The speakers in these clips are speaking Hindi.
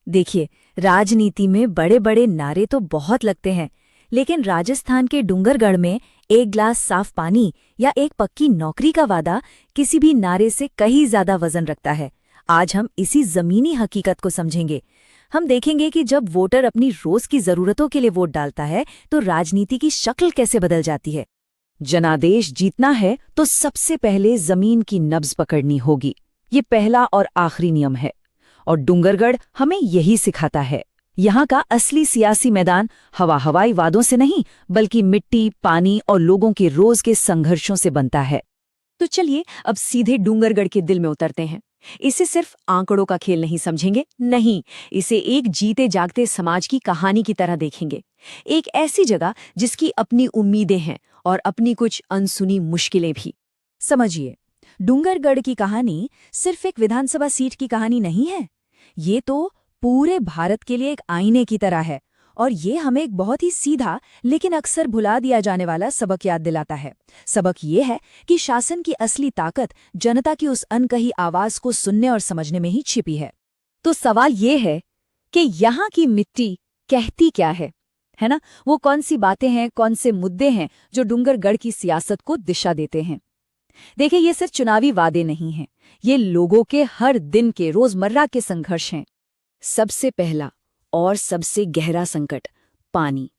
देखिए, राजनीति में बड़े बड़े नारे तो बहुत लगते हैं, लेकिन राजस्थान के डूंगरगढ़ में एक ग्लास साफ पानी या एक पक्की नौकरी का वादा किसी भी नारे से कहीं ज्यादा वजन रखता है। आज हम इसी जमीनी हकीकत को समझेंगे। हम देखेंगे कि जब वोटर अपनी रोज की जरूरतों के लिए वोट डालता है तो राजनीति की शक्ल कैसे बदल जाती है। जनादेश जीतना है तो सबसे पहले जमीन की नब्ज पकड़नी होगी। ये पहला और आखिरी नियम है और डूंगरगढ़ हमें यही सिखाता है। यहाँ का असली सियासी मैदान हवाई वादों से नहीं बल्कि मिट्टी, पानी और लोगों के रोज के संघर्षों से बनता है। तो चलिए अब सीधे डूंगरगढ़ के दिल में उतरते हैं। इसे सिर्फ आंकड़ों का खेल नहीं समझेंगे, नहीं, इसे एक जीते जागते समाज की कहानी की तरह देखेंगे। एक ऐसी जगह जिसकी अपनी उम्मीदें हैं और अपनी कुछ अनसुनी मुश्किलें भी। समझिए, डूंगरगढ़ की कहानी सिर्फ एक विधानसभा सीट की कहानी नहीं है। ये तो पूरे भारत के लिए एक आईने की तरह है और ये हमें एक बहुत ही सीधा लेकिन अक्सर भुला दिया जाने वाला सबक याद दिलाता है। सबक ये है कि शासन की असली ताकत जनता की उस अनकही आवाज को सुनने और समझने में ही छिपी है। तो सवाल ये है कि यहाँ की मिट्टी कहती क्या है ना? वो कौन सी बातें हैं, कौन से मुद्दे हैं जो डूंगरगढ़ की सियासत को दिशा देते हैं? देखिए, ये सिर्फ चुनावी वादे नहीं हैं, ये लोगों के हर दिन के रोजमर्रा के संघर्ष हैं। सबसे पहला और सबसे गहरा संकट, पानी।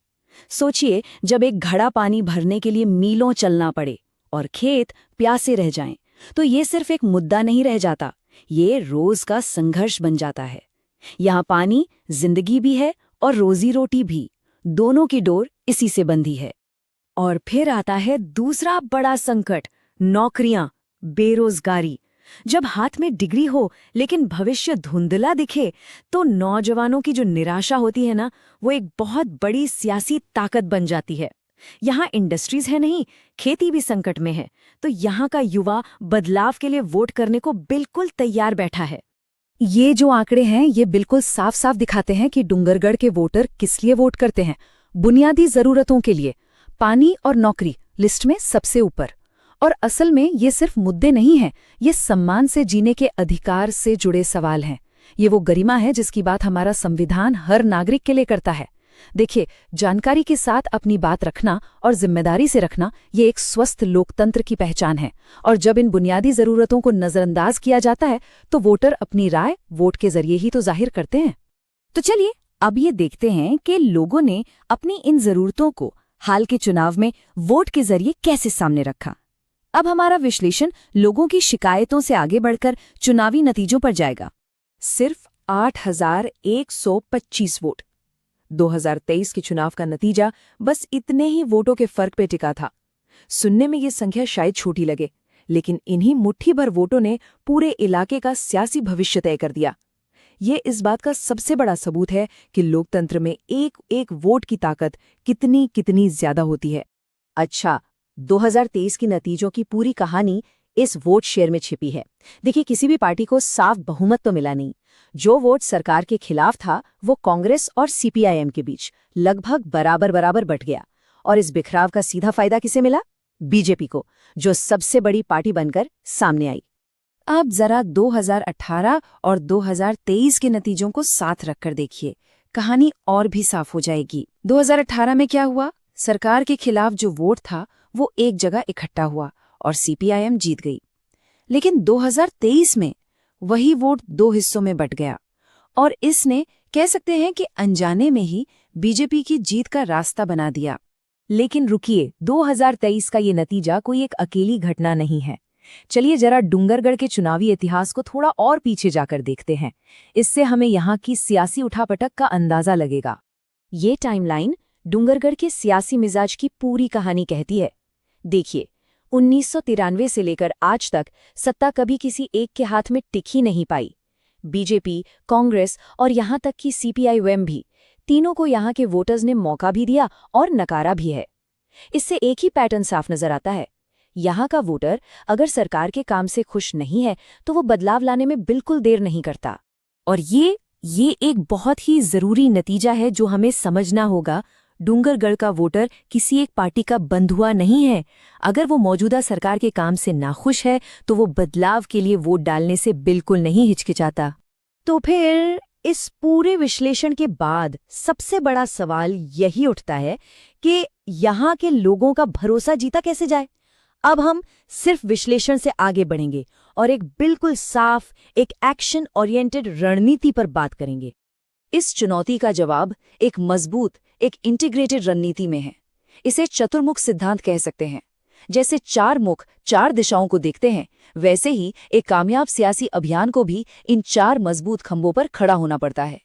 सोचिए, जब एक घड़ा पानी भरने के लिए मीलों चलना पड़े और खेत प्यासे रह जाएं, तो ये सिर्फ एक मुद्दा नहीं रह जाता, ये रोज का संघर्ष बन जाता है। यहाँ पानी जिंदगी भी है और रोजी रोटी भी, दोनों की डोर इसी से बंधी है। और फिर आता है दूसरा बड़ा संकट, नौकरियां, बेरोजगारी। जब हाथ में डिग्री हो लेकिन भविष्य धुंधला दिखे तो नौजवानों की जो निराशा होती है ना, वो एक बहुत बड़ी सियासी ताकत बन जाती है। यहाँ इंडस्ट्रीज है नहीं, खेती भी संकट में है, तो यहाँ का युवा बदलाव के लिए वोट करने को बिल्कुल तैयार बैठा है। ये जो आंकड़े हैं ये बिल्कुल साफ साफ दिखाते हैं कि डूंगरगढ़ के वोटर किस लिए वोट करते हैं। बुनियादी जरूरतों के लिए। पानी और नौकरी लिस्ट में सबसे ऊपर। और असल में ये सिर्फ मुद्दे नहीं हैं, ये सम्मान से जीने के अधिकार से जुड़े सवाल हैं। ये वो गरिमा है जिसकी बात हमारा संविधान हर नागरिक के लिए करता है। देखिए, जानकारी के साथ अपनी बात रखना और जिम्मेदारी से रखना, ये एक स्वस्थ लोकतंत्र की पहचान है। और जब इन बुनियादी जरूरतों को नजरअंदाज किया जाता है तो वोटर अपनी राय वोट के जरिए ही तो जाहिर करते हैं। तो चलिए अब ये देखते हैं कि लोगों ने अपनी इन जरूरतों को हाल के चुनाव में वोट के जरिए कैसे सामने रखा। अब हमारा विश्लेषण लोगों की शिकायतों से आगे बढ़कर चुनावी नतीजों पर जाएगा। सिर्फ 8,125 वोट। 2023 के चुनाव का नतीजा बस इतने ही वोटों के फर्क पे टिका था। सुनने में ये संख्या शायद छोटी लगे, लेकिन इन्हीं मुट्ठी भर वोटों ने पूरे इलाके का सियासी भविष्य तय कर दिया। ये इस बात का सबसे बड़ा सबूत है कि लोकतंत्र में एक एक वोट की ताकत कितनी कितनी ज्यादा होती है। अच्छा, 2023 के नतीजों की पूरी कहानी इस वोट शेयर में छिपी है। देखिए, किसी भी पार्टी को साफ बहुमत तो मिला नहीं। जो वोट सरकार के खिलाफ था वो कांग्रेस और सीपीआईएम के बीच लगभग बराबर बराबर बंट गया। और इस बिखराव का सीधा फायदा किसे मिला? बीजेपी को, जो सबसे बड़ी पार्टी बनकर सामने आई। अब जरा 2018 और 2023 के नतीजों को साथ रखकर देखिए, कहानी और भी साफ हो जाएगी। 2018 में क्या हुआ? सरकार के खिलाफ जो वोट था वो एक जगह इकट्ठा हुआ और सीपीआईएम जीत गई। लेकिन 2023 में वही वोट दो हिस्सों में बंट गया और इसने, कह सकते हैं कि अनजाने में ही, बीजेपी की जीत का रास्ता बना दिया। लेकिन रुकिए, 2023 का ये नतीजा कोई एक अकेली घटना नहीं है। चलिए जरा डूंगरगढ़ के चुनावी इतिहास को थोड़ा और पीछे जाकर देखते हैं। इससे हमें यहाँ की सियासी उठापटक का अंदाजा लगेगा। ये टाइमलाइन डूंगरगढ़ के सियासी मिजाज की पूरी कहानी कहती है। देखिए, 1993 से लेकर आज तक सत्ता कभी किसी एक के हाथ में टिक ही नहीं पाई। बीजेपी, कांग्रेस और यहाँ तक कि सीपीआईएम भी, तीनों को यहाँ के वोटर्स ने मौका भी दिया और नकारा भी है। इससे एक ही पैटर्न साफ नजर आता है। यहाँ का वोटर अगर सरकार के काम से खुश नहीं है तो वो बदलाव लाने में बिल्कुल देर नहीं करता। और ये एक बहुत ही जरूरी नतीजा है जो हमें समझना होगा। डूंगरगढ़ का वोटर किसी एक पार्टी का बंधुआ नहीं है। अगर वो मौजूदा सरकार के काम से नाखुश है तो वो बदलाव के लिए वोट डालने से बिल्कुल नहीं हिचकिचाता। तो फिर इस पूरे विश्लेषण के बाद सबसे बड़ा सवाल यही उठता है कि यहाँ के लोगों का भरोसा जीता कैसे जाए। अब हम सिर्फ विश्लेषण से आगे बढ़ेंगे और एक बिल्कुल साफ, एक एक्शन ओरिएंटेड रणनीति पर बात करेंगे। इस चुनौती का जवाब एक मजबूत, एक इंटीग्रेटेड रणनीति में है। इसे चतुर्मुख सिद्धांत कह सकते हैं। जैसे 4 मुख 4 दिशाओं को देखते हैं, वैसे ही एक कामयाब सियासी अभियान को भी इन 4 मजबूत खंभों पर खड़ा होना पड़ता है।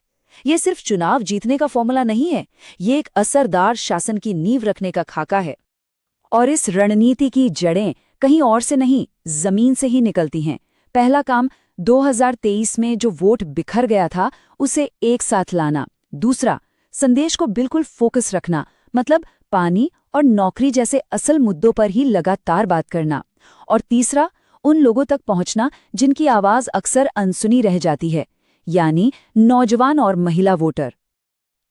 ये सिर्फ चुनाव जीतने का फॉर्मूला नहीं है, ये एक असरदार शासन की नींव रखने का खाका है। और इस रणनीति की जड़ें कहीं और से नहीं, जमीन से ही निकलती हैं। पहला काम 2023 में जो वोट बिखर गया था, उसे एक साथ लाना। दूसरा, संदेश को बिल्कुल फोकस रखना, मतलब पानी और नौकरी जैसे असल मुद्दों पर ही लगातार बात करना। और तीसरा, उन लोगों तक पहुंचना जिनकी आवाज अक्सर अनसुनी रह जाती है, यानी नौजवान और महिला वोटर।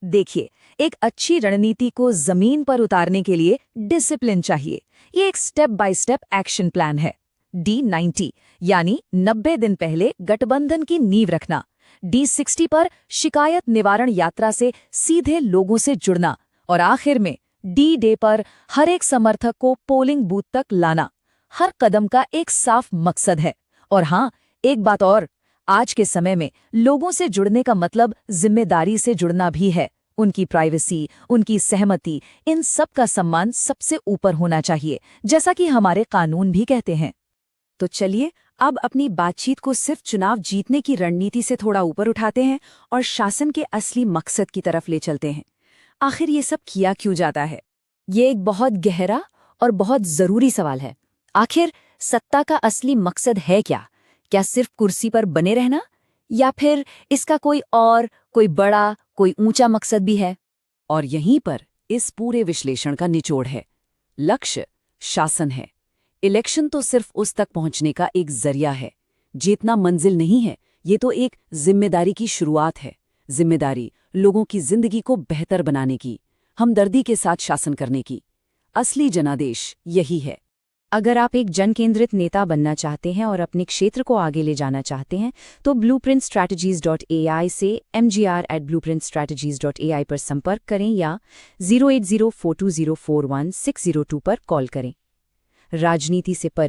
देखिए, एक अच्छी रणनीति को जमीन पर उतारने के लिए डिसिप्लिन चाहिए। ये एक step by step action plan है। D90 यानी 90 दिन पहले गठबंधन की नींव रखना। D60 पर शिकायत निवारण यात्रा से सीधे लोगों से जुड़ना। और आखिर में D-Day पर हर एक समर्थक को पोलिंग बूथ तक लाना। हर कदम का एक साफ मकसद है। और हाँ, एक बात और, आज के समय में लोगों से जुड़ने का मतलब जिम्मेदारी से जुड़ना भी है। उनकी प्राइवेसी, उनकी सहमति, इन सब का सम्मान सबसे ऊपर होना चाहिए, जैसा कि हमारे कानून भी कहते हैं। तो चलिए अब अपनी बातचीत को सिर्फ चुनाव जीतने की रणनीति से थोड़ा ऊपर उठाते हैं और शासन के असली मकसद की तरफ ले चलते हैं। आखिर ये सब किया क्यों जाता है? ये एक बहुत गहरा और बहुत जरूरी सवाल है। आखिर सत्ता का असली मकसद है क्या? क्या सिर्फ कुर्सी पर बने रहना, या फिर इसका कोई बड़ा, कोई ऊंचा मकसद भी है? और यहीं पर इस पूरे विश्लेषण का निचोड़ है। लक्ष्य शासन है। इलेक्शन तो सिर्फ उस तक पहुंचने का एक जरिया है, जीतना मंजिल नहीं है। ये तो एक जिम्मेदारी की शुरुआत है। जिम्मेदारी लोगों की जिंदगी को बेहतर बनाने की, हमदर्दी के साथ शासन करने की। असली जनादेश यही है। अगर आप एक जन केंद्रित नेता बनना चाहते हैं और अपने क्षेत्र को आगे ले जाना चाहते हैं, तो blueprintstrategies.ai से mgr@blueprintstrategies.ai पर संपर्क करें या 08042041602 पर कॉल करें। राजनीति से परे